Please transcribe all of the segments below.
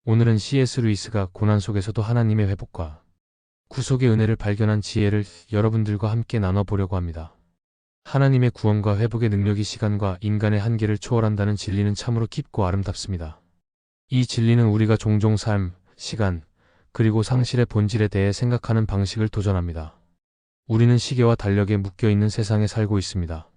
오늘은 C.S. 루이스가 고난 속에서도 하나님의 회복과 구속의 은혜를 발견한 지혜를 여러분들과 함께 나눠보려고 합니다. 하나님의 구원과 회복의 능력이 시간과 인간의 한계를 초월한다는 진리는 참으로 깊고 아름답습니다. 이 진리는 우리가 종종 삶, 시간, 그리고 상실의 본질에 대해 생각하는 방식을 도전합니다. 우리는 시계와 달력에 묶여있는 세상에 살고 있습니다.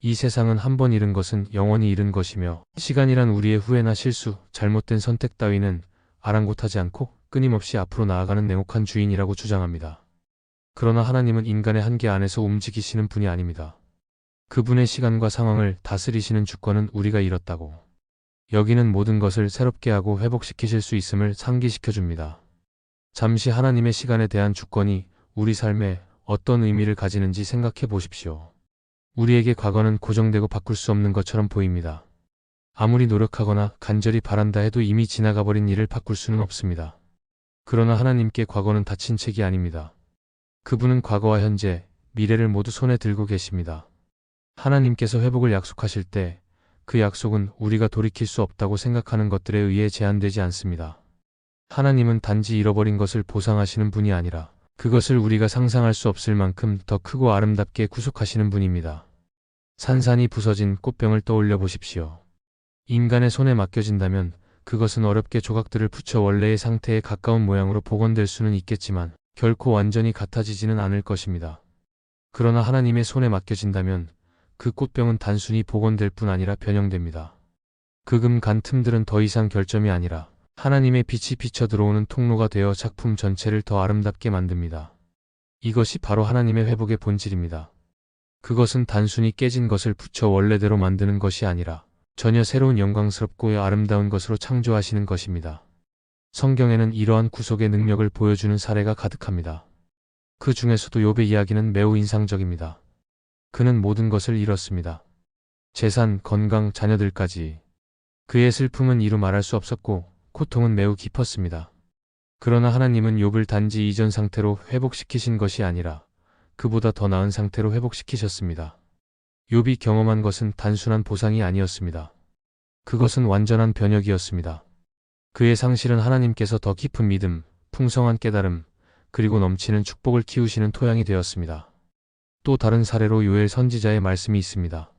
이 세상은 한 번 잃은 것은 영원히 잃은 것이며, 시간이란 우리의 후회나 실수, 잘못된 선택 따위는 아랑곳하지 않고 끊임없이 앞으로 나아가는 냉혹한 주인이라고 주장합니다. 그러나 하나님은 인간의 한계 안에서 움직이시는 분이 아닙니다. 그분의 시간과 상황을 다스리시는 주권은 우리가 잃었다고 여기는 모든 것을 새롭게 하고 회복시키실 수 있음을 상기시켜 줍니다. 잠시 하나님의 시간에 대한 주권이 우리 삶에 어떤 의미를 가지는지 생각해 보십시오. 우리에게 과거는 고정되고 바꿀 수 없는 것처럼 보입니다. 아무리 노력하거나 간절히 바란다 해도 이미 지나가 버린 일을 바꿀 수는 없습니다. 그러나 하나님께 과거는 닫힌 책이 아닙니다. 그분은 과거와 현재, 미래를 모두 손에 들고 계십니다. 하나님께서 회복을 약속하실 때 그 약속은 우리가 돌이킬 수 없다고 생각하는 것들에 의해 제한되지 않습니다. 하나님은 단지 잃어버린 것을 보상하시는 분이 아니라 그것을 우리가 상상할 수 없을 만큼 더 크고 아름답게 구속하시는 분입니다. 산산이 부서진 꽃병을 떠올려 보십시오. 인간의 손에 맡겨진다면 그것은 어렵게 조각들을 붙여 원래의 상태에 가까운 모양으로 복원될 수는 있겠지만 결코 완전히 같아지지는 않을 것입니다. 그러나 하나님의 손에 맡겨진다면 그 꽃병은 단순히 복원될 뿐 아니라 변형됩니다. 그금 간 틈들은 더 이상 결점이 아니라 하나님의 빛이 비쳐 들어오는 통로가 되어 작품 전체를 더 아름답게 만듭니다. 이것이 바로 하나님의 회복의 본질입니다. 그것은 단순히 깨진 것을 붙여 원래대로 만드는 것이 아니라 전혀 새로운 영광스럽고 아름다운 것으로 창조하시는 것입니다. 성경에는 이러한 구속의 능력을 보여주는 사례가 가득합니다. 그 중에서도 욥의 이야기는 매우 인상적입니다. 그는 모든 것을 잃었습니다. 재산, 건강, 자녀들까지. 그의 슬픔은 이루 말할 수 없었고 고통은 매우 깊었습니다. 그러나 하나님은 욥을 단지 이전 상태로 회복시키신 것이 아니라 그보다 더 나은 상태로 회복시키셨습니다. 욥이 경험한 것은 단순한 보상이 아니었습니다. 그것은 완전한 변혁이었습니다. 그의 상실은 하나님께서 더 깊은 믿음, 풍성한 깨달음, 그리고 넘치는 축복을 키우시는 토양이 되었습니다. 또 다른 사례로 요엘 선지자의 말씀이 있습니다.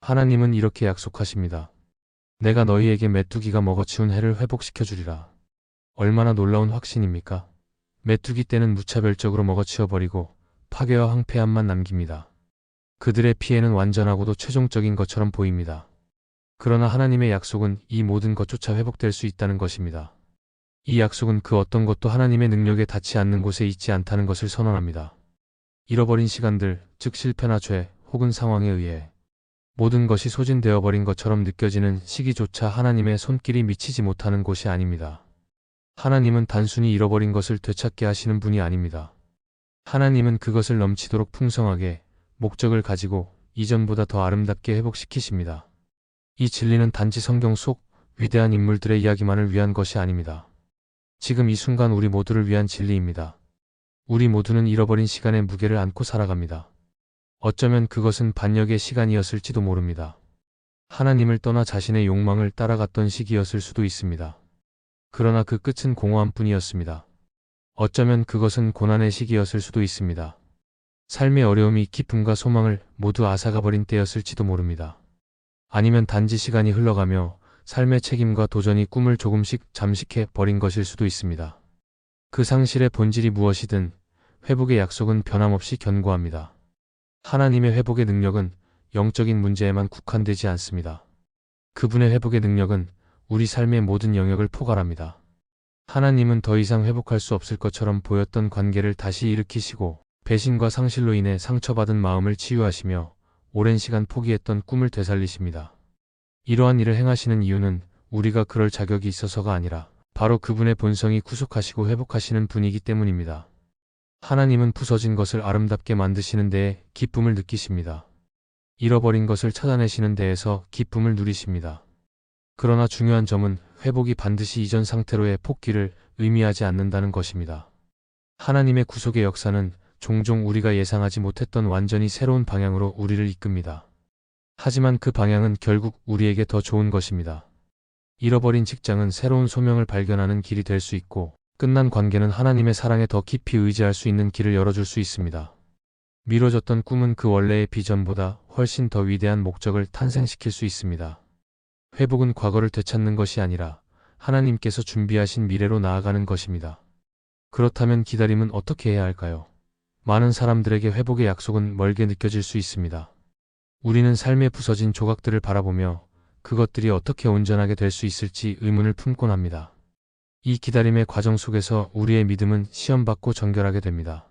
하나님은 이렇게 약속하십니다. 내가 너희에게 메뚜기가 먹어치운 해를 회복시켜 주리라. 얼마나 놀라운 확신입니까? 메뚜기 떼는 무차별적으로 먹어치워버리고 파괴와 황폐함만 남깁니다. 그들의 피해는 완전하고도 최종적인 것처럼 보입니다. 그러나 하나님의 약속은 이 모든 것조차 회복될 수 있다는 것입니다. 이 약속은 그 어떤 것도 하나님의 능력에 닿지 않는 곳에 있지 않다는 것을 선언합니다. 잃어버린 시간들, 즉 실패나 죄, 혹은 상황에 의해 모든 것이 소진되어 버린 것처럼 느껴지는 시기조차 하나님의 손길이 미치지 못하는 곳이 아닙니다. 하나님은 단순히 잃어버린 것을 되찾게 하시는 분이 아닙니다. 하나님은 그것을 넘치도록 풍성하게 목적을 가지고 이전보다 더 아름답게 회복시키십니다. 이 진리는 단지 성경 속 위대한 인물들의 이야기만을 위한 것이 아닙니다. 지금 이 순간 우리 모두를 위한 진리입니다. 우리 모두는 잃어버린 시간의 무게를 안고 살아갑니다. 어쩌면 그것은 반역의 시간이었을지도 모릅니다. 하나님을 떠나 자신의 욕망을 따라갔던 시기였을 수도 있습니다. 그러나 그 끝은 공허함 뿐이었습니다. 어쩌면 그것은 고난의 시기였을 수도 있습니다. 삶의 어려움이 기쁨과 소망을 모두 앗아가버린 때였을지도 모릅니다. 아니면 단지 시간이 흘러가며 삶의 책임과 도전이 꿈을 조금씩 잠식해 버린 것일 수도 있습니다. 그 상실의 본질이 무엇이든 회복의 약속은 변함없이 견고합니다. 하나님의 회복의 능력은 영적인 문제에만 국한되지 않습니다. 그분의 회복의 능력은 우리 삶의 모든 영역을 포괄합니다. 하나님은 더 이상 회복할 수 없을 것처럼 보였던 관계를 다시 일으키시고 배신과 상실로 인해 상처받은 마음을 치유하시며 오랜 시간 포기했던 꿈을 되살리십니다. 이러한 일을 행하시는 이유는 우리가 그럴 자격이 있어서가 아니라 바로 그분의 본성이 구속하시고 회복하시는 분이기 때문입니다. 하나님은 부서진 것을 아름답게 만드시는 데에 기쁨을 느끼십니다. 잃어버린 것을 찾아내시는 데에서 기쁨을 누리십니다. 그러나 중요한 점은 회복이 반드시 이전 상태로의 복귀를 의미하지 않는다는 것입니다. 하나님의 구속의 역사는 종종 우리가 예상하지 못했던 완전히 새로운 방향으로 우리를 이끕니다. 하지만 그 방향은 결국 우리에게 더 좋은 것입니다. 잃어버린 직장은 새로운 소명을 발견하는 길이 될 수 있고, 끝난 관계는 하나님의 사랑에 더 깊이 의지할 수 있는 길을 열어줄 수 있습니다. 미뤄졌던 꿈은 그 원래의 비전보다 훨씬 더 위대한 목적을 탄생시킬 수 있습니다. 회복은 과거를 되찾는 것이 아니라 하나님께서 준비하신 미래로 나아가는 것입니다. 그렇다면 기다림은 어떻게 해야 할까요? 많은 사람들에게 회복의 약속은 멀게 느껴질 수 있습니다. 우리는 삶의 부서진 조각들을 바라보며 그것들이 어떻게 온전하게 될 수 있을지 의문을 품곤 합니다. 이 기다림의 과정 속에서 우리의 믿음은 시험받고 정결하게 됩니다.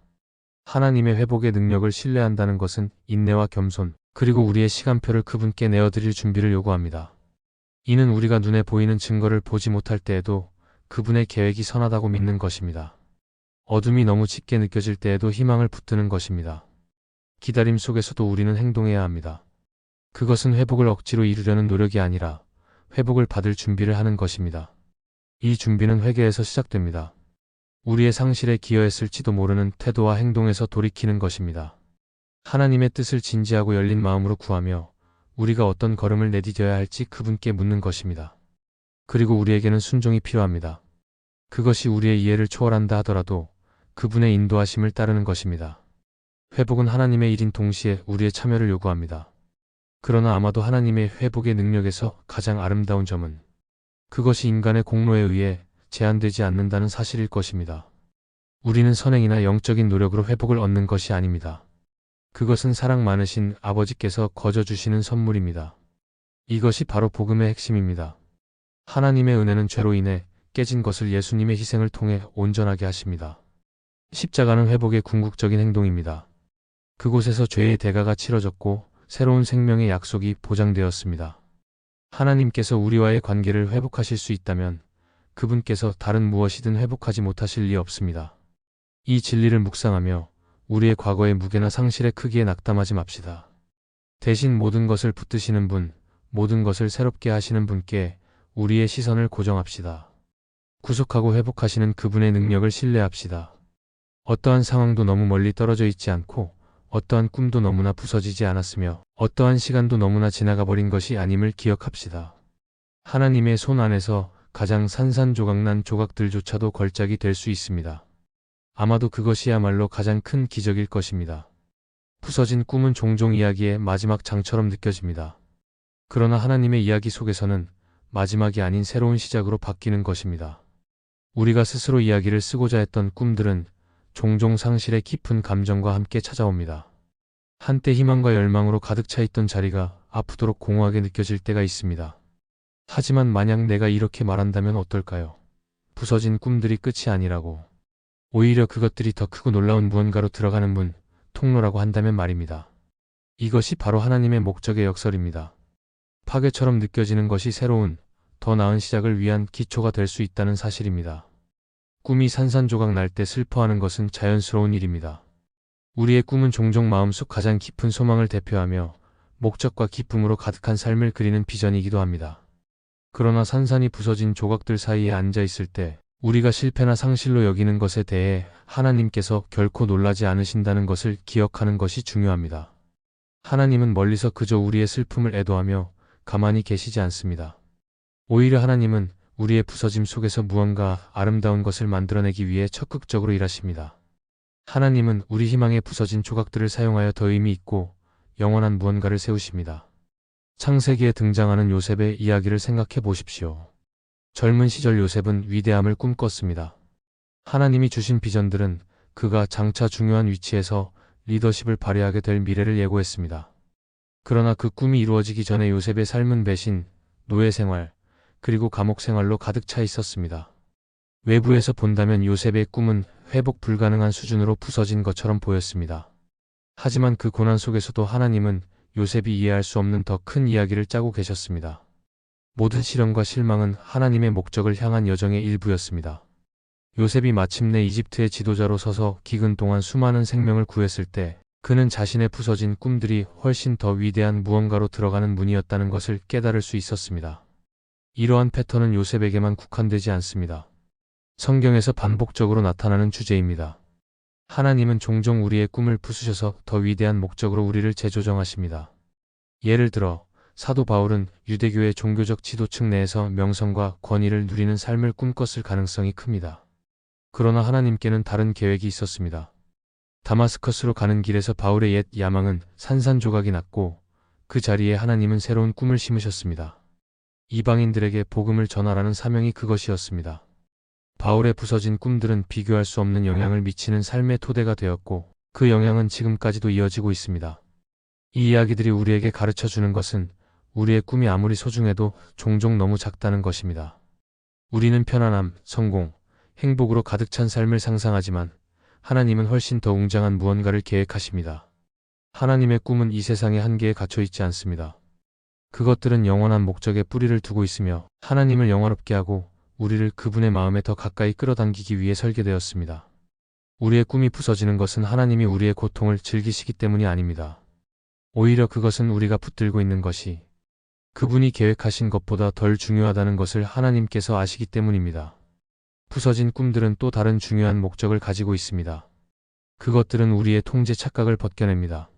하나님의 회복의 능력을 신뢰한다는 것은 인내와 겸손, 그리고 우리의 시간표를 그분께 내어드릴 준비를 요구합니다. 이는 우리가 눈에 보이는 증거를 보지 못할 때에도 그분의 계획이 선하다고 믿는 것입니다. 어둠이 너무 짙게 느껴질 때에도 희망을 붙드는 것입니다. 기다림 속에서도 우리는 행동해야 합니다. 그것은 회복을 억지로 이루려는 노력이 아니라 회복을 받을 준비를 하는 것입니다. 이 준비는 회개에서 시작됩니다. 우리의 상실에 기여했을지도 모르는 태도와 행동에서 돌이키는 것입니다. 하나님의 뜻을 진지하고 열린 마음으로 구하며 우리가 어떤 걸음을 내디뎌야 할지 그분께 묻는 것입니다. 그리고 우리에게는 순종이 필요합니다. 그것이 우리의 이해를 초월한다 하더라도 그분의 인도하심을 따르는 것입니다. 회복은 하나님의 일인 동시에 우리의 참여를 요구합니다. 그러나 아마도 하나님의 회복의 능력에서 가장 아름다운 점은 그것이 인간의 공로에 의해 제한되지 않는다는 사실일 것입니다. 우리는 선행이나 영적인 노력으로 회복을 얻는 것이 아닙니다. 그것은 사랑 많으신 아버지께서 거저 주시는 선물입니다. 이것이 바로 복음의 핵심입니다. 하나님의 은혜는 죄로 인해 깨진 것을 예수님의 희생을 통해 온전하게 하십니다. 십자가는 회복의 궁극적인 행동입니다. 그곳에서 죄의 대가가 치러졌고 새로운 생명의 약속이 보장되었습니다. 하나님께서 우리와의 관계를 회복하실 수 있다면 그분께서 다른 무엇이든 회복하지 못하실 리 없습니다. 이 진리를 묵상하며 우리의 과거의 무게나 상실의 크기에 낙담하지 맙시다. 대신 모든 것을 붙드시는 분, 모든 것을 새롭게 하시는 분께 우리의 시선을 고정합시다. 구속하고 회복하시는 그분의 능력을 신뢰합시다. 어떠한 상황도 너무 멀리 떨어져 있지 않고 어떠한 꿈도 너무나 부서지지 않았으며 어떠한 시간도 너무나 지나가 버린 것이 아님을 기억합시다. 하나님의 손 안에서 가장 산산조각난 조각들조차도 걸작이 될 수 있습니다. 아마도 그것이야말로 가장 큰 기적일 것입니다. 부서진 꿈은 종종 이야기의 마지막 장처럼 느껴집니다. 그러나 하나님의 이야기 속에서는 마지막이 아닌 새로운 시작으로 바뀌는 것입니다. 우리가 스스로 이야기를 쓰고자 했던 꿈들은 종종 상실의 깊은 감정과 함께 찾아옵니다. 한때 희망과 열망으로 가득 차 있던 자리가 아프도록 공허하게 느껴질 때가 있습니다. 하지만 만약 내가 이렇게 말한다면 어떨까요? 부서진 꿈들이 끝이 아니라고. 오히려 그것들이 더 크고 놀라운 무언가로 들어가는 문, 통로라고 한다면 말입니다. 이것이 바로 하나님의 목적의 역설입니다. 파괴처럼 느껴지는 것이 새로운, 더 나은 시작을 위한 기초가 될 수 있다는 사실입니다. 꿈이 산산조각 날 때 슬퍼하는 것은 자연스러운 일입니다. 우리의 꿈은 종종 마음속 가장 깊은 소망을 대표하며 목적과 기쁨으로 가득한 삶을 그리는 비전이기도 합니다. 그러나 산산이 부서진 조각들 사이에 앉아 있을 때 우리가 실패나 상실로 여기는 것에 대해 하나님께서 결코 놀라지 않으신다는 것을 기억하는 것이 중요합니다. 하나님은 멀리서 그저 우리의 슬픔을 애도하며 가만히 계시지 않습니다. 오히려 하나님은 우리의 부서짐 속에서 무언가 아름다운 것을 만들어내기 위해 적극적으로 일하십니다. 하나님은 우리 희망의 부서진 조각들을 사용하여 더 의미 있고 영원한 무언가를 세우십니다. 창세기에 등장하는 요셉의 이야기를 생각해 보십시오. 젊은 시절 요셉은 위대함을 꿈꿨습니다. 하나님이 주신 비전들은 그가 장차 중요한 위치에서 리더십을 발휘하게 될 미래를 예고했습니다. 그러나 그 꿈이 이루어지기 전에 요셉의 삶은 배신, 노예 생활, 그리고 감옥 생활로 가득 차 있었습니다. 외부에서 본다면 요셉의 꿈은 회복 불가능한 수준으로 부서진 것처럼 보였습니다. 하지만 그 고난 속에서도 하나님은 요셉이 이해할 수 없는 더 큰 이야기를 짜고 계셨습니다. 모든 시련과 실망은 하나님의 목적을 향한 여정의 일부였습니다. 요셉이 마침내 이집트의 지도자로 서서 기근 동안 수많은 생명을 구했을 때 그는 자신의 부서진 꿈들이 훨씬 더 위대한 무언가로 들어가는 문이었다는 것을 깨달을 수 있었습니다. 이러한 패턴은 요셉에게만 국한되지 않습니다. 성경에서 반복적으로 나타나는 주제입니다. 하나님은 종종 우리의 꿈을 부수셔서 더 위대한 목적으로 우리를 재조정하십니다. 예를 들어 사도 바울은 유대교의 종교적 지도층 내에서 명성과 권위를 누리는 삶을 꿈꿨을 가능성이 큽니다. 그러나 하나님께는 다른 계획이 있었습니다. 다마스커스로 가는 길에서 바울의 옛 야망은 산산조각이 났고 그 자리에 하나님은 새로운 꿈을 심으셨습니다. 이방인들에게 복음을 전하라는 사명이 그것이었습니다. 바울의 부서진 꿈들은 비교할 수 없는 영향을 미치는 삶의 토대가 되었고 그 영향은 지금까지도 이어지고 있습니다. 이 이야기들이 우리에게 가르쳐 주는 것은 우리의 꿈이 아무리 소중해도 종종 너무 작다는 것입니다. 우리는 편안함, 성공, 행복으로 가득 찬 삶을 상상하지만 하나님은 훨씬 더 웅장한 무언가를 계획하십니다. 하나님의 꿈은 이 세상의 한계에 갇혀 있지 않습니다. 그것들은 영원한 목적에 뿌리를 두고 있으며 하나님을 영화롭게 하고 우리를 그분의 마음에 더 가까이 끌어당기기 위해 설계되었습니다. 우리의 꿈이 부서지는 것은 하나님이 우리의 고통을 즐기시기 때문이 아닙니다. 오히려 그것은 우리가 붙들고 있는 것이 그분이 계획하신 것보다 덜 중요하다는 것을 하나님께서 아시기 때문입니다. 부서진 꿈들은 또 다른 중요한 목적을 가지고 있습니다. 그것들은 우리의 통제 착각을 벗겨냅니다.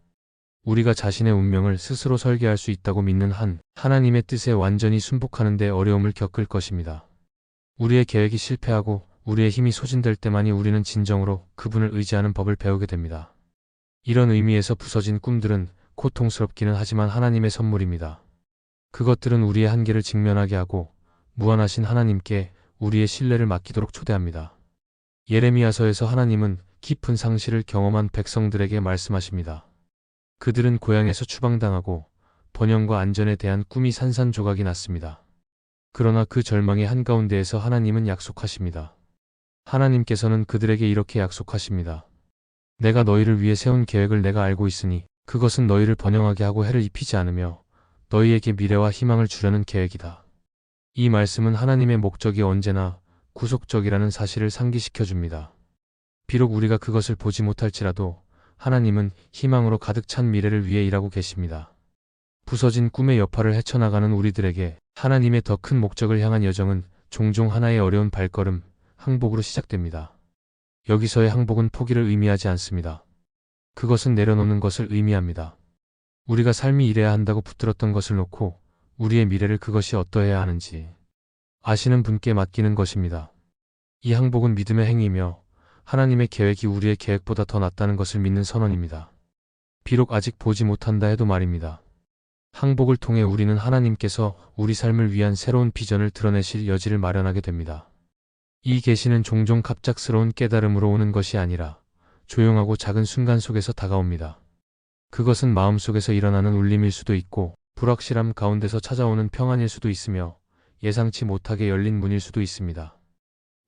우리가 자신의 운명을 스스로 설계할 수 있다고 믿는 한 하나님의 뜻에 완전히 순복하는 데 어려움을 겪을 것입니다. 우리의 계획이 실패하고 우리의 힘이 소진될 때만이 우리는 진정으로 그분을 의지하는 법을 배우게 됩니다. 이런 의미에서 부서진 꿈들은 고통스럽기는 하지만 하나님의 선물입니다. 그것들은 우리의 한계를 직면하게 하고 무한하신 하나님께 우리의 신뢰를 맡기도록 초대합니다. 예레미야서에서 하나님은 깊은 상실을 경험한 백성들에게 말씀하십니다. 그들은 고향에서 추방당하고 번영과 안전에 대한 꿈이 산산조각이 났습니다. 그러나 그 절망의 한가운데에서 하나님은 약속하십니다. 하나님께서는 그들에게 이렇게 약속하십니다. 내가 너희를 위해 세운 계획을 내가 알고 있으니 그것은 너희를 번영하게 하고 해를 입히지 않으며 너희에게 미래와 희망을 주려는 계획이다. 이 말씀은 하나님의 목적이 언제나 구속적이라는 사실을 상기시켜 줍니다. 비록 우리가 그것을 보지 못할지라도 하나님은 희망으로 가득 찬 미래를 위해 일하고 계십니다. 부서진 꿈의 여파를 헤쳐나가는 우리들에게 하나님의 더 큰 목적을 향한 여정은 종종 하나의 어려운 발걸음, 항복으로 시작됩니다. 여기서의 항복은 포기를 의미하지 않습니다. 그것은 내려놓는 것을 의미합니다. 우리가 삶이 이래야 한다고 붙들었던 것을 놓고 우리의 미래를 그것이 어떠해야 하는지 아시는 분께 맡기는 것입니다. 이 항복은 믿음의 행위이며 하나님의 계획이 우리의 계획보다 더 낫다는 것을 믿는 선언입니다. 비록 아직 보지 못한다 해도 말입니다. 항복을 통해 우리는 하나님께서 우리 삶을 위한 새로운 비전을 드러내실 여지를 마련하게 됩니다. 이 계시는 종종 갑작스러운 깨달음으로 오는 것이 아니라 조용하고 작은 순간 속에서 다가옵니다. 그것은 마음속에서 일어나는 울림일 수도 있고 불확실함 가운데서 찾아오는 평안일 수도 있으며 예상치 못하게 열린 문일 수도 있습니다.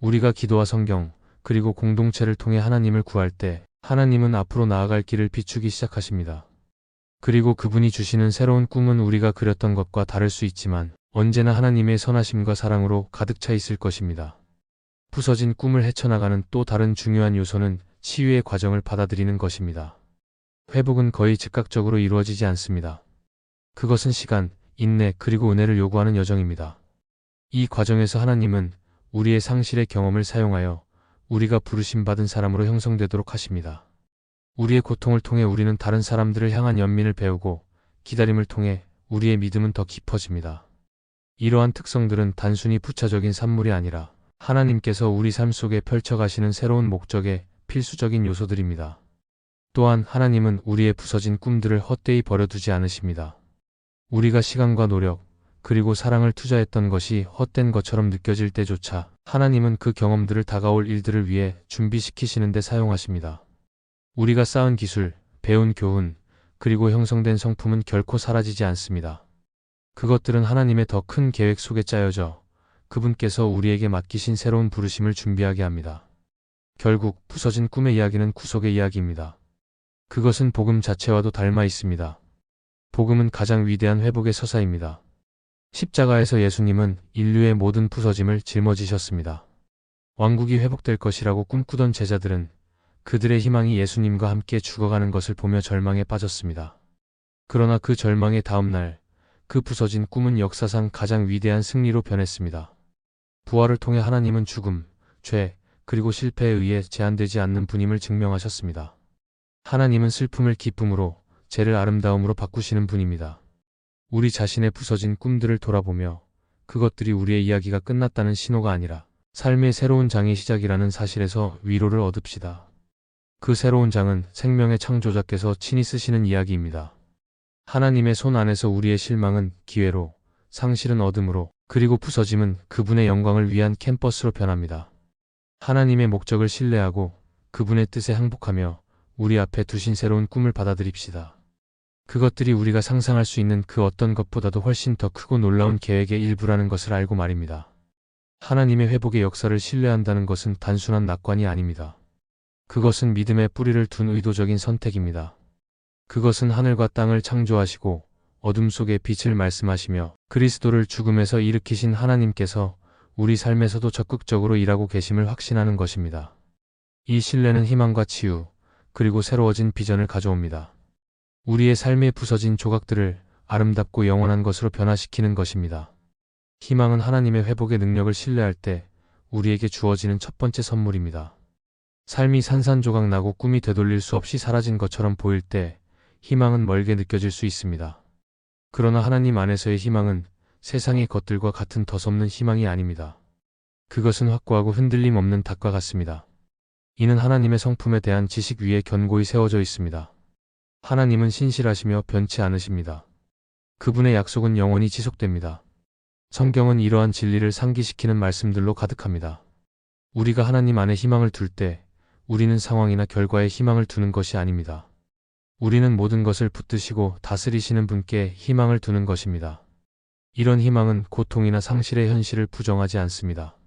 우리가 기도와 성경, 그리고 공동체를 통해 하나님을 구할 때 하나님은 앞으로 나아갈 길을 비추기 시작하십니다. 그리고 그분이 주시는 새로운 꿈은 우리가 그렸던 것과 다를 수 있지만 언제나 하나님의 선하심과 사랑으로 가득 차 있을 것입니다. 부서진 꿈을 헤쳐나가는 또 다른 중요한 요소는 치유의 과정을 받아들이는 것입니다. 회복은 거의 즉각적으로 이루어지지 않습니다. 그것은 시간, 인내 그리고 은혜를 요구하는 여정입니다. 이 과정에서 하나님은 우리의 상실의 경험을 사용하여 우리가 부르심받은 사람으로 형성되도록 하십니다. 우리의 고통을 통해 우리는 다른 사람들을 향한 연민을 배우고 기다림을 통해 우리의 믿음은 더 깊어집니다. 이러한 특성들은 단순히 부차적인 산물이 아니라 하나님께서 우리 삶 속에 펼쳐가시는 새로운 목적의 필수적인 요소들입니다. 또한 하나님은 우리의 부서진 꿈들을 헛되이 버려두지 않으십니다. 우리가 시간과 노력, 그리고 사랑을 투자했던 것이 헛된 것처럼 느껴질 때조차 하나님은 그 경험들을 다가올 일들을 위해 준비시키시는 데 사용하십니다. 우리가 쌓은 기술, 배운 교훈, 그리고 형성된 성품은 결코 사라지지 않습니다. 그것들은 하나님의 더 큰 계획 속에 짜여져 그분께서 우리에게 맡기신 새로운 부르심을 준비하게 합니다. 결국 부서진 꿈의 이야기는 구속의 이야기입니다. 그것은 복음 자체와도 닮아 있습니다. 복음은 가장 위대한 회복의 서사입니다. 십자가에서 예수님은 인류의 모든 부서짐을 짊어지셨습니다. 왕국이 회복될 것이라고 꿈꾸던 제자들은 그들의 희망이 예수님과 함께 죽어가는 것을 보며 절망에 빠졌습니다. 그러나 그 절망의 다음 날, 그 부서진 꿈은 역사상 가장 위대한 승리로 변했습니다. 부활을 통해 하나님은 죽음, 죄, 그리고 실패에 의해 제한되지 않는 분임을 증명하셨습니다. 하나님은 슬픔을 기쁨으로, 죄를 아름다움으로 바꾸시는 분입니다. 우리 자신의 부서진 꿈들을 돌아보며 그것들이 우리의 이야기가 끝났다는 신호가 아니라 삶의 새로운 장의 시작이라는 사실에서 위로를 얻읍시다. 그 새로운 장은 생명의 창조자께서 친히 쓰시는 이야기입니다. 하나님의 손 안에서 우리의 실망은 기회로, 상실은 어둠으로, 그리고 부서짐은 그분의 영광을 위한 캠퍼스로 변합니다. 하나님의 목적을 신뢰하고 그분의 뜻에 항복하며 우리 앞에 두신 새로운 꿈을 받아들입시다. 그것들이 우리가 상상할 수 있는 그 어떤 것보다도 훨씬 더 크고 놀라운 계획의 일부라는 것을 알고 말입니다. 하나님의 회복의 역사를 신뢰한다는 것은 단순한 낙관이 아닙니다. 그것은 믿음의 뿌리를 둔 의도적인 선택입니다. 그것은 하늘과 땅을 창조하시고 어둠 속에 빛을 말씀하시며 그리스도를 죽음에서 일으키신 하나님께서 우리 삶에서도 적극적으로 일하고 계심을 확신하는 것입니다. 이 신뢰는 희망과 치유, 그리고 새로워진 비전을 가져옵니다. 우리의 삶의 부서진 조각들을 아름답고 영원한 것으로 변화시키는 것입니다. 희망은 하나님의 회복의 능력을 신뢰할 때 우리에게 주어지는 첫 번째 선물입니다. 삶이 산산조각 나고 꿈이 되돌릴 수 없이 사라진 것처럼 보일 때 희망은 멀게 느껴질 수 있습니다. 그러나 하나님 안에서의 희망은 세상의 것들과 같은 덧없는 희망이 아닙니다. 그것은 확고하고 흔들림 없는 닭과 같습니다. 이는 하나님의 성품에 대한 지식 위에 견고히 세워져 있습니다. 하나님은 신실하시며 변치 않으십니다. 그분의 약속은 영원히 지속됩니다. 성경은 이러한 진리를 상기시키는 말씀들로 가득합니다. 우리가 하나님 안에 희망을 둘 때 우리는 상황이나 결과에 희망을 두는 것이 아닙니다. 우리는 모든 것을 붙드시고 다스리시는 분께 희망을 두는 것입니다. 이런 희망은 고통이나 상실의 현실을 부정하지 않습니다.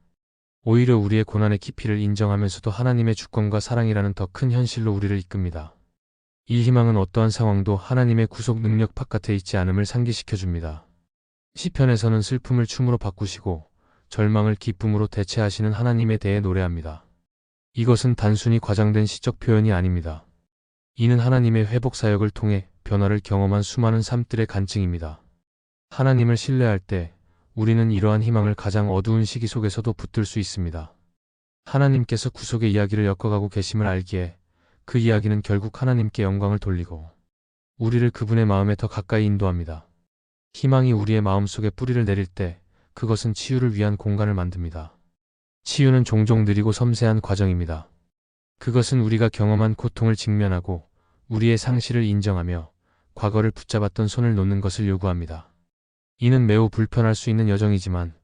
오히려 우리의 고난의 깊이를 인정하면서도 하나님의 주권과 사랑이라는 더 큰 현실로 우리를 이끕니다. 이 희망은 어떠한 상황도 하나님의 구속 능력 바깥에 있지 않음을 상기시켜줍니다. 시편에서는 슬픔을 춤으로 바꾸시고 절망을 기쁨으로 대체하시는 하나님에 대해 노래합니다. 이것은 단순히 과장된 시적 표현이 아닙니다. 이는 하나님의 회복 사역을 통해 변화를 경험한 수많은 삶들의 간증입니다. 하나님을 신뢰할 때 우리는 이러한 희망을 가장 어두운 시기 속에서도 붙들 수 있습니다. 하나님께서 구속의 이야기를 엮어가고 계심을 알기에 그 이야기는 결국 하나님께 영광을 돌리고 우리를 그분의 마음에 더 가까이 인도합니다. 희망이 우리의 마음속에 뿌리를 내릴 때 그것은 치유를 위한 공간을 만듭니다. 치유는 종종 느리고 섬세한 과정입니다. 그것은 우리가 경험한 고통을 직면하고 우리의 상실을 인정하며 과거를 붙잡았던 손을 놓는 것을 요구합니다. 이는 매우 불편할 수 있는 여정이지만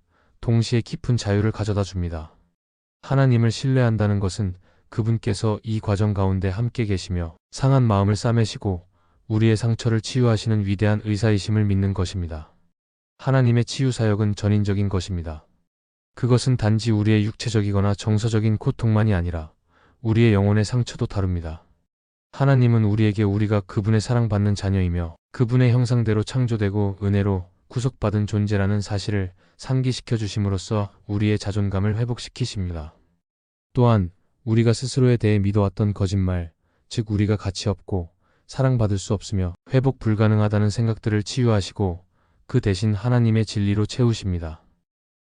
동시에 깊은 자유를 가져다 줍니다. 하나님을 신뢰한다는 것은 그분께서 이 과정 가운데 함께 계시며 상한 마음을 싸매시고 우리의 상처를 치유하시는 위대한 의사이심을 믿는 것입니다. 하나님의 치유 사역은 전인적인 것입니다. 그것은 단지 우리의 육체적이거나 정서적인 고통만이 아니라 우리의 영혼의 상처도 다룹니다. 하나님은 우리에게 우리가 그분의 사랑받는 자녀이며 그분의 형상대로 창조되고 은혜로 구속받은 존재라는 사실을 상기시켜 주심으로써 우리의 자존감을 회복시키십니다. 또한 우리가 스스로에 대해 믿어왔던 거짓말, 즉 우리가 가치 없고 사랑받을 수 없으며 회복 불가능하다는 생각들을 치유하시고 그 대신 하나님의 진리로 채우십니다.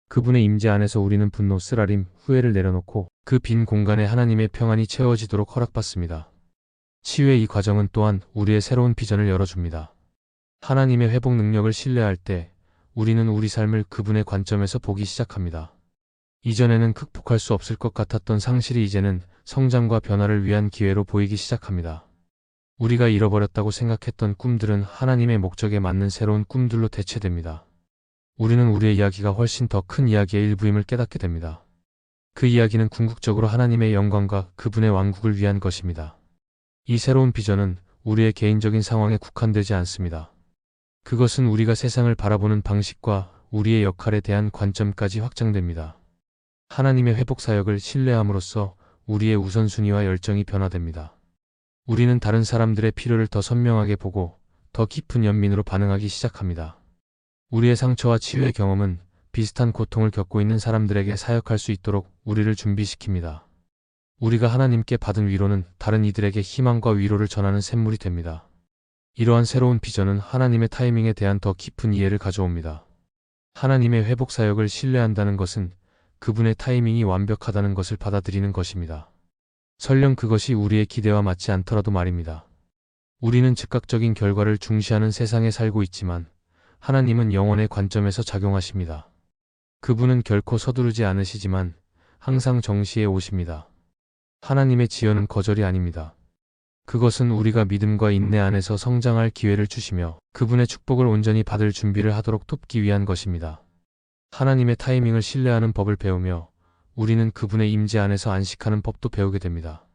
그분의 임재 안에서 우리는 분노, 쓰라림, 후회를 내려놓고 그 빈 공간에 하나님의 평안이 채워지도록 허락받습니다. 치유의 이 과정은 또한 우리의 새로운 비전을 열어줍니다. 하나님의 회복 능력을 신뢰할 때 우리는 우리 삶을 그분의 관점에서 보기 시작합니다. 이전에는 극복할 수 없을 것 같았던 상실이 이제는 성장과 변화를 위한 기회로 보이기 시작합니다. 우리가 잃어버렸다고 생각했던 꿈들은 하나님의 목적에 맞는 새로운 꿈들로 대체됩니다. 우리는 우리의 이야기가 훨씬 더 큰 이야기의 일부임을 깨닫게 됩니다. 그 이야기는 궁극적으로 하나님의 영광과 그분의 왕국을 위한 것입니다. 이 새로운 비전은 우리의 개인적인 상황에 국한되지 않습니다. 그것은 우리가 세상을 바라보는 방식과 우리의 역할에 대한 관점까지 확장됩니다. 하나님의 회복 사역을 신뢰함으로써 우리의 우선순위와 열정이 변화됩니다. 우리는 다른 사람들의 필요를 더 선명하게 보고 더 깊은 연민으로 반응하기 시작합니다. 우리의 상처와 치유의 경험은 비슷한 고통을 겪고 있는 사람들에게 사역할 수 있도록 우리를 준비시킵니다. 우리가 하나님께 받은 위로는 다른 이들에게 희망과 위로를 전하는 샘물이 됩니다. 이러한 새로운 비전은 하나님의 타이밍에 대한 더 깊은 이해를 가져옵니다. 하나님의 회복 사역을 신뢰한다는 것은 그분의 타이밍이 완벽하다는 것을 받아들이는 것입니다. 설령 그것이 우리의 기대와 맞지 않더라도 말입니다. 우리는 즉각적인 결과를 중시하는 세상에 살고 있지만 하나님은 영원의 관점에서 작용하십니다. 그분은 결코 서두르지 않으시지만 항상 정시에 오십니다. 하나님의 지연은 거절이 아닙니다. 그것은 우리가 믿음과 인내 안에서 성장할 기회를 주시며 그분의 축복을 온전히 받을 준비를 하도록 돕기 위한 것입니다. 하나님의 타이밍을 신뢰하는 법을 배우며 우리는 그분의 임재 안에서 안식하는 법도 배우게 됩니다.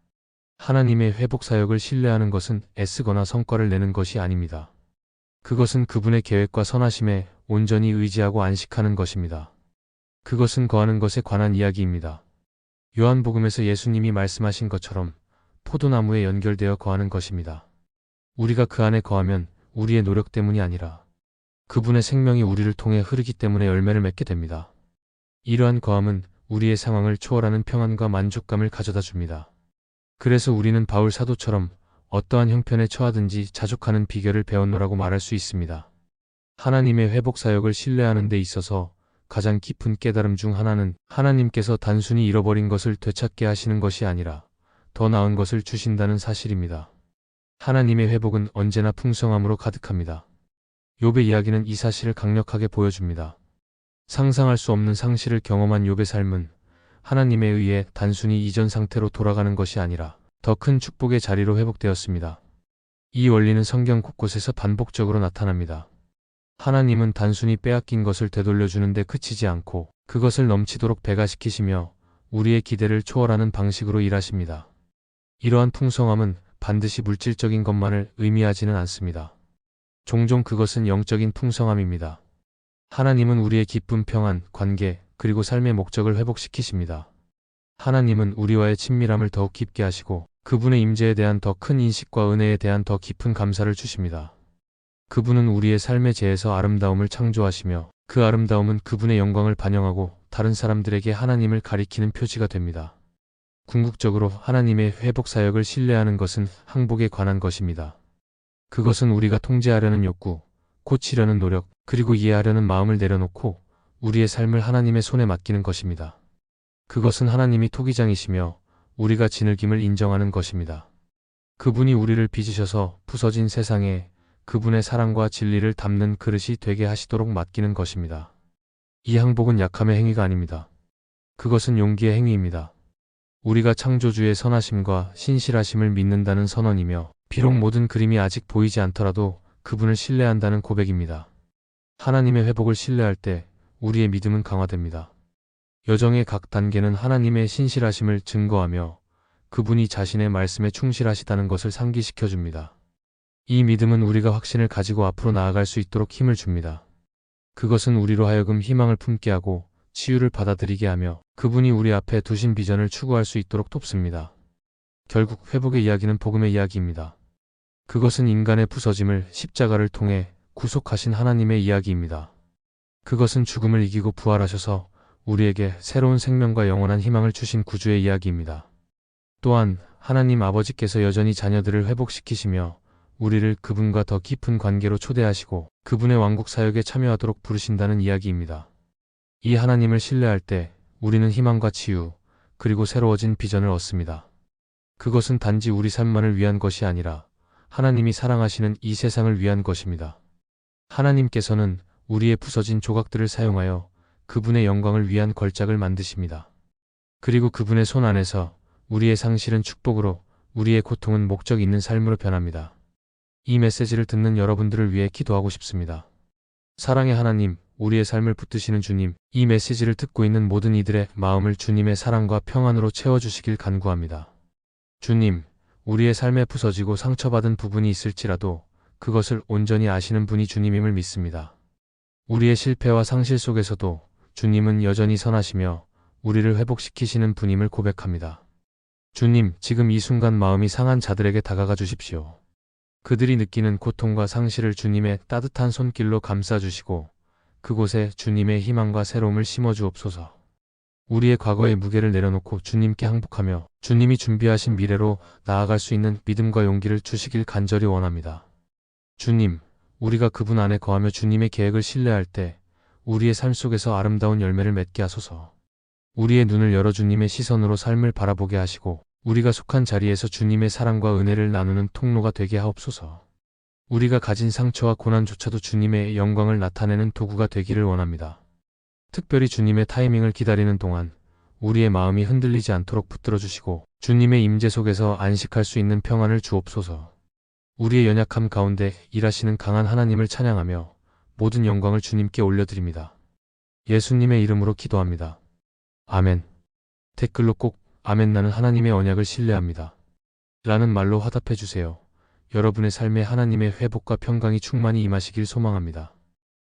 하나님의 회복 사역을 신뢰하는 것은 애쓰거나 성과를 내는 것이 아닙니다. 그것은 그분의 계획과 선하심에 온전히 의지하고 안식하는 것입니다. 그것은 거하는 것에 관한 이야기입니다. 요한복음에서 예수님이 말씀하신 것처럼 포도나무에 연결되어 거하는 것입니다. 우리가 그 안에 거하면 우리의 노력 때문이 아니라 그분의 생명이 우리를 통해 흐르기 때문에 열매를 맺게 됩니다. 이러한 거함은 우리의 상황을 초월하는 평안과 만족감을 가져다 줍니다. 그래서 우리는 바울 사도처럼 어떠한 형편에 처하든지 자족하는 비결을 배웠노라고 말할 수 있습니다. 하나님의 회복 사역을 신뢰하는 데 있어서 가장 깊은 깨달음 중 하나는 하나님께서 단순히 잃어버린 것을 되찾게 하시는 것이 아니라 더 나은 것을 주신다는 사실입니다. 하나님의 회복은 언제나 풍성함으로 가득합니다. 욥의 이야기는 이 사실을 강력하게 보여줍니다. 상상할 수 없는 상실을 경험한 욥의 삶은 하나님에 의해 단순히 이전 상태로 돌아가는 것이 아니라 더 큰 축복의 자리로 회복되었습니다. 이 원리는 성경 곳곳에서 반복적으로 나타납니다. 하나님은 단순히 빼앗긴 것을 되돌려주는 데 그치지 않고 그것을 넘치도록 배가시키시며 우리의 기대를 초월하는 방식으로 일하십니다. 이러한 풍성함은 반드시 물질적인 것만을 의미하지는 않습니다. 종종 그것은 영적인 풍성함입니다. 하나님은 우리의 기쁨, 평안, 관계, 그리고 삶의 목적을 회복시키십니다. 하나님은 우리와의 친밀함을 더욱 깊게 하시고 그분의 임재에 대한 더 큰 인식과 은혜에 대한 더 깊은 감사를 주십니다. 그분은 우리의 삶의 재에서 아름다움을 창조하시며 그 아름다움은 그분의 영광을 반영하고 다른 사람들에게 하나님을 가리키는 표지가 됩니다. 궁극적으로 하나님의 회복 사역을 신뢰하는 것은 항복에 관한 것입니다. 그것은 우리가 통제하려는 욕구, 고치려는 노력, 그리고 이해하려는 마음을 내려놓고 우리의 삶을 하나님의 손에 맡기는 것입니다. 그것은 하나님이 토기장이시며 우리가 지늘김을 인정하는 것입니다. 그분이 우리를 빚으셔서 부서진 세상에 그분의 사랑과 진리를 담는 그릇이 되게 하시도록 맡기는 것입니다. 이 항복은 약함의 행위가 아닙니다. 그것은 용기의 행위입니다. 우리가 창조주의 선하심과 신실하심을 믿는다는 선언이며 비록 모든 그림이 아직 보이지 않더라도 그분을 신뢰한다는 고백입니다. 하나님의 회복을 신뢰할 때 우리의 믿음은 강화됩니다. 여정의 각 단계는 하나님의 신실하심을 증거하며 그분이 자신의 말씀에 충실하시다는 것을 상기시켜 줍니다. 이 믿음은 우리가 확신을 가지고 앞으로 나아갈 수 있도록 힘을 줍니다. 그것은 우리로 하여금 희망을 품게 하고 치유를 받아들이게 하며 그분이 우리 앞에 두신 비전을 추구할 수 있도록 돕습니다. 결국 회복의 이야기는 복음의 이야기입니다. 그것은 인간의 부서짐을 십자가를 통해 구속하신 하나님의 이야기입니다. 그것은 죽음을 이기고 부활하셔서 우리에게 새로운 생명과 영원한 희망을 주신 구주의 이야기입니다. 또한 하나님 아버지께서 여전히 자녀들을 회복시키시며 우리를 그분과 더 깊은 관계로 초대하시고 그분의 왕국 사역에 참여하도록 부르신다는 이야기입니다. 이 하나님을 신뢰할 때 우리는 희망과 치유, 그리고 새로워진 비전을 얻습니다. 그것은 단지 우리 삶만을 위한 것이 아니라 하나님이 사랑하시는 이 세상을 위한 것입니다. 하나님께서는 우리의 부서진 조각들을 사용하여 그분의 영광을 위한 걸작을 만드십니다. 그리고 그분의 손 안에서 우리의 상실은 축복으로, 우리의 고통은 목적 있는 삶으로 변합니다. 이 메시지를 듣는 여러분들을 위해 기도하고 싶습니다. 사랑의 하나님, 우리의 삶을 붙드시는 주님, 이 메시지를 듣고 있는 모든 이들의 마음을 주님의 사랑과 평안으로 채워주시길 간구합니다. 주님, 우리의 삶에 부서지고 상처받은 부분이 있을지라도 그것을 온전히 아시는 분이 주님임을 믿습니다. 우리의 실패와 상실 속에서도 주님은 여전히 선하시며 우리를 회복시키시는 분임을 고백합니다. 주님, 지금 이 순간 마음이 상한 자들에게 다가가 주십시오. 그들이 느끼는 고통과 상실을 주님의 따뜻한 손길로 감싸주시고 그곳에 주님의 희망과 새로움을 심어주옵소서. 우리의 과거의 무게를 내려놓고 주님께 항복하며 주님이 준비하신 미래로 나아갈 수 있는 믿음과 용기를 주시길 간절히 원합니다. 주님, 우리가 그분 안에 거하며 주님의 계획을 신뢰할 때 우리의 삶 속에서 아름다운 열매를 맺게 하소서. 우리의 눈을 열어 주님의 시선으로 삶을 바라보게 하시고 우리가 속한 자리에서 주님의 사랑과 은혜를 나누는 통로가 되게 하옵소서. 우리가 가진 상처와 고난조차도 주님의 영광을 나타내는 도구가 되기를 원합니다. 특별히 주님의 타이밍을 기다리는 동안 우리의 마음이 흔들리지 않도록 붙들어 주시고 주님의 임재 속에서 안식할 수 있는 평안을 주옵소서. 우리의 연약함 가운데 일하시는 강한 하나님을 찬양하며 모든 영광을 주님께 올려드립니다. 예수님의 이름으로 기도합니다. 아멘. 댓글로 꼭 아멘 나는 하나님의 언약을 신뢰합니다. 라는 말로 화답해 주세요. 여러분의 삶에 하나님의 회복과 평강이 충만히 임하시길 소망합니다.